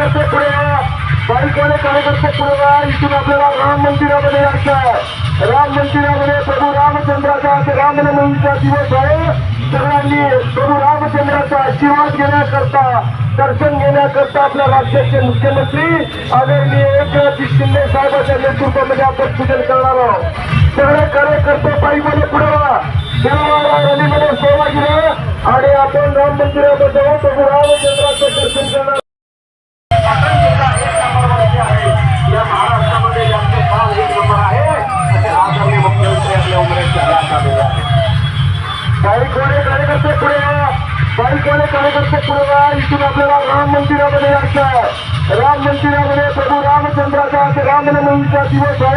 कार्यकर्ते पुढे या, बाईकवाले कार्यकर्ते पुढे या. इथून आपल्याला राम मंदिरामध्ये यायचं आहे. राम मंदिरामध्ये प्रभू रामचंद्राचा रामनवमीचा दिवस आहे. सगळ्यांनी प्रभू रामचंद्राचा आशीर्वाद घेण्याकरता, दर्शन घेण्याकरता आपल्या राज्याचे मुख्यमंत्री आदरणीय एकनाथ शिंदे साहेबांच्या नेतृत्वामध्ये आपण पूजन करणार आहोत. सगळे कार्यकर्ते बाईकवाले पुढे या, रॅलीमध्ये सहभागी व्हा आणि आपण राम मंदिरामध्ये जाऊन प्रभू रामचंद्राचं दर्शन करणार. या महाराष्ट्रामध्ये यांचे काम एक नंबर आहे असे आदरणीय मुख्यमंत्री आपल्या उमरेच्या आलेले आहे. बाईकवाले कार्यकर्ते पुढे या, बाईकवाले कार्यकर्ते पुढे या. इथून आपल्याला राम मंदिरामध्ये यायचं आहे. राम मंदिरामध्ये प्रभू रामचंद्राचा रामनवमीचा दिवस आहे.